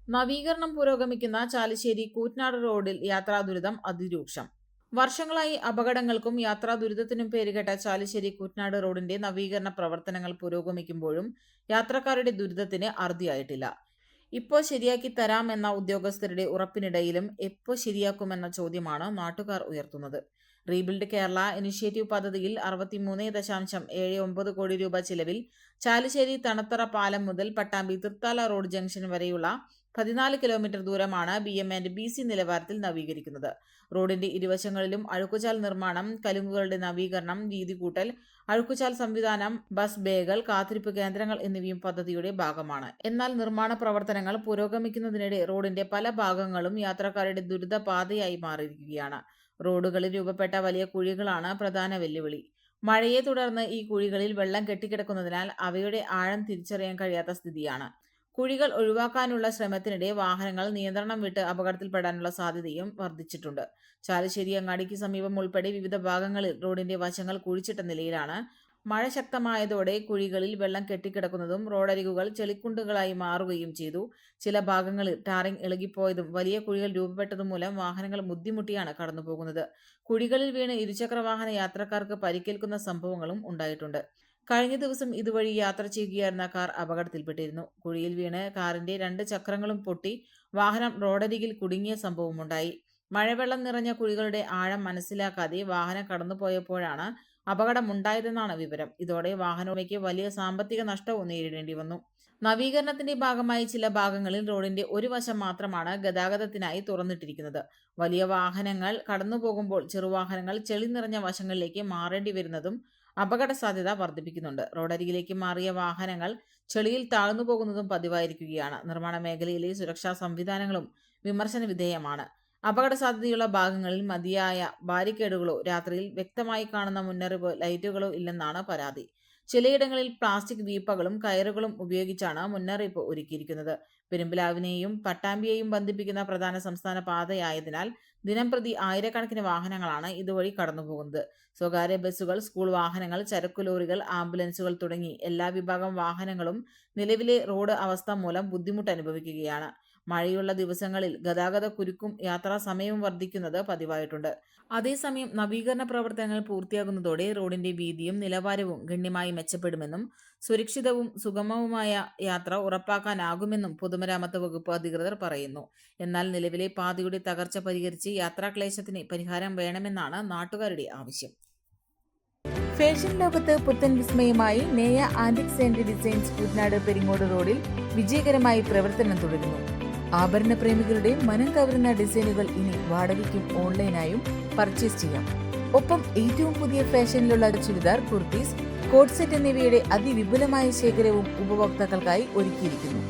നവീകരണം പുരോഗമിക്കുന്ന ചാലിശ്ശേരി കൂറ്റനാട് റോഡിൽ യാത്രാ ദുരിതം അതിരൂക്ഷം. വർഷങ്ങളായി അപകടങ്ങൾക്കും യാത്രാ ദുരിതത്തിനും പേരുകേട്ട ചാലിശ്ശേരി കൂറ്റനാട് റോഡിന്റെ നവീകരണ പ്രവർത്തനങ്ങൾ പുരോഗമിക്കുമ്പോഴും യാത്രക്കാരുടെ ദുരിതത്തിന് അറുതിയായിട്ടില്ല. ഇപ്പോൾ ശരിയാക്കി തരാമെന്ന ഉദ്യോഗസ്ഥരുടെ ഉറപ്പിനിടയിലും എപ്പോൾ ശരിയാക്കുമെന്ന ചോദ്യമാണ് നാട്ടുകാർ ഉയർത്തുന്നത്. റീബിൽഡ് കേരള ഇനിഷ്യേറ്റീവ് പദ്ധതിയിൽ 63.79 കോടി രൂപ ചിലവിൽ ചാലിശ്ശേരി തണത്തറ പാലം മുതൽ പട്ടാമ്പി തൃത്താല റോഡ് ജംഗ്ഷൻ വരെയുള്ള 14 കിലോമീറ്റർ ദൂരമാണ് BM&BC നിലവാരത്തിൽ നവീകരിക്കുന്നത്. റോഡിന്റെ ഇരുവശങ്ങളിലും അഴുക്കുചാൽ നിർമ്മാണം, കലുങ്കുകളുടെ നവീകരണം, വീതി കൂട്ടൽ, അഴുക്കുചാൽ സംവിധാനം, ബസ് ബേകൾ, കാത്തിരിപ്പ് കേന്ദ്രങ്ങൾ എന്നിവയും പദ്ധതിയുടെ ഭാഗമാണ്. എന്നാൽ നിർമ്മാണ പ്രവർത്തനങ്ങൾ പുരോഗമിക്കുന്നതിനിടെ റോഡിന്റെ പല ഭാഗങ്ങളും യാത്രക്കാരുടെ ദുരിതപാതയായി മാറിയിരിക്കുകയാണ്. റോഡുകളിൽ രൂപപ്പെട്ട വലിയ കുഴികളാണ് പ്രധാന വെല്ലുവിളി. മഴയെ തുടർന്ന് ഈ കുഴികളിൽ വെള്ളം കെട്ടിക്കിടക്കുന്നതിനാൽ അവയുടെ ആഴം തിരിച്ചറിയാൻ കഴിയാത്ത സ്ഥിതിയാണ്. കുഴികൾ ഒഴിവാക്കാനുള്ള ശ്രമത്തിനിടെ വാഹനങ്ങൾ നിയന്ത്രണം വിട്ട് അപകടത്തിൽപ്പെടാനുള്ള സാധ്യതയും വർദ്ധിച്ചിട്ടുണ്ട്. ചാലിശ്ശേരി അങ്ങാടിക്ക് സമീപം ഉൾപ്പെടെ വിവിധ ഭാഗങ്ങളിൽ റോഡിന്റെ വശങ്ങൾ കുഴിച്ചിട്ട നിലയിലാണ്. മഴ ശക്തമായതോടെ കുഴികളിൽ വെള്ളം കെട്ടിക്കിടക്കുന്നതും റോഡരികുകൾ ചെളിക്കുണ്ടുകളായി മാറുകയും ചെയ്തു. ചില ഭാഗങ്ങളിൽ ടാറിംഗ് ഇളകിപ്പോയതും വലിയ കുഴികൾ രൂപപ്പെട്ടതും മൂലം വാഹനങ്ങൾ ബുദ്ധിമുട്ടിയാണ് കടന്നുപോകുന്നത്. കുഴികളിൽ വീണ് ഇരുചക്ര വാഹന യാത്രക്കാർക്ക് പരിക്കേൽക്കുന്ന സംഭവങ്ങളും ഉണ്ടായിട്ടുണ്ട്. കഴിഞ്ഞ ദിവസം ഇതുവഴി യാത്ര ചെയ്യുകയായിരുന്ന കാർ അപകടത്തിൽപ്പെട്ടിരുന്നു. കുഴിയിൽ വീണ് കാറിന്റെ 2 ചക്രങ്ങളും പൊട്ടി വാഹനം റോഡരികിൽ കുടുങ്ങിയ സംഭവമുണ്ടായി. മഴവെള്ളം നിറഞ്ഞ കുഴികളുടെ ആഴം മനസ്സിലാക്കാതെ വാഹനം കടന്നുപോയപ്പോഴാണ് അപകടമുണ്ടായതെന്നാണ് വിവരം. ഇതോടെ വാഹനോടമയ്ക്ക് വലിയ സാമ്പത്തിക നഷ്ടവും നേരിടേണ്ടി വന്നു. നവീകരണത്തിന്റെ ഭാഗമായി ചില ഭാഗങ്ങളിൽ റോഡിന്റെ ഒരു വശം മാത്രമാണ് ഗതാഗതത്തിനായി തുറന്നിട്ടിരിക്കുന്നത്. വലിയ വാഹനങ്ങൾ കടന്നുപോകുമ്പോൾ ചെറുവാഹനങ്ങൾ ചെളി നിറഞ്ഞ വശങ്ങളിലേക്ക് മാറേണ്ടി വരുന്നതും അപകട സാധ്യത വർദ്ധിപ്പിക്കുന്നുണ്ട്. റോഡരികിലേക്ക് മാറിയ വാഹനങ്ങൾ ചെളിയിൽ താഴ്ന്നു പോകുന്നതും പതിവായിരിക്കുകയാണ്. നിർമ്മാണ മേഖലയിലെ സുരക്ഷാ സംവിധാനങ്ങളും വിമർശന വിധേയമാണ്. അപകട സാധ്യതയുള്ള ഭാഗങ്ങളിൽ മതിയായ ബാരിക്കേഡുകളോ രാത്രിയിൽ വ്യക്തമായി കാണുന്ന മുന്നറിയിപ്പ് ലൈറ്റുകളോ ഇല്ലെന്നാണ് പരാതി. ചിലയിടങ്ങളിൽ പ്ലാസ്റ്റിക് വീപ്പകളും കയറുകളും ഉപയോഗിച്ചാണ് മുന്നറിയിപ്പ് ഒരുക്കിയിരിക്കുന്നത്. പെരുമ്പിലാവിനെയും പട്ടാമ്പിയെയും ബന്ധിപ്പിക്കുന്ന പ്രധാന സംസ്ഥാന പാതയായതിനാൽ ദിനംപ്രതി ആയിരക്കണക്കിന് വാഹനങ്ങളാണ് ഇതുവഴി കടന്നുപോകുന്നത്. സ്വകാര്യ ബസ്സുകൾ, സ്കൂൾ വാഹനങ്ങൾ, ചരക്കു ലോറികൾ, ആംബുലൻസുകൾ തുടങ്ങി എല്ലാ വിഭാഗം വാഹനങ്ങളും നിലവിലെ റോഡ് അവസ്ഥ മൂലം ബുദ്ധിമുട്ട് അനുഭവിക്കുകയാണ്. മഴയുള്ള ദിവസങ്ങളിൽ ഗതാഗത കുരുക്കും യാത്രാ സമയവും വർദ്ധിക്കുന്നത് പതിവായിട്ടുണ്ട്. അതേസമയം നവീകരണ പ്രവർത്തനങ്ങൾ പൂർത്തിയാകുന്നതോടെ റോഡിന്റെ വീതിയും നിലവാരവും ഗണ്യമായി മെച്ചപ്പെടുമെന്നും സുരക്ഷിതവും സുഗമവുമായ യാത്ര ഉറപ്പാക്കാനാകുമെന്നും പൊതുമരാമത്ത് വകുപ്പ് അധികൃതർ പറയുന്നു. എന്നാൽ നിലവിലെ പാതയുടെ തകർച്ച പരിഹരിച്ച് യാത്രാക്ലേശത്തിന് പരിഹാരം വേണമെന്നാണ് നാട്ടുകാരുടെ ആവശ്യം. ഫാഷൻ ലോകത്ത് പുത്തൻ വിസ്മയമായി Neya antiques and designs Koottanad Peringode റോഡിൽ വിജയകരമായി പ്രവർത്തനം തുടരുന്നു. ആഭരണ പ്രേമികളുടെ മനം കവരുന്ന ഡിസൈനുകൾ ഇനി വാടകയ്ക്കും ഓൺലൈനായും പർച്ചേസ് ചെയ്യാം. ഒപ്പം ഏറ്റവും പുതിയ ഫാഷനിലുള്ള ചുരിദാർ, കുർത്തീസ്, കോട്ട് സെറ്റ് എന്നിവയുടെ അതിവിപുലമായ ശേഖരവും ഉപഭോക്താക്കൾക്കായി ഒരുക്കിയിരിക്കുന്നു.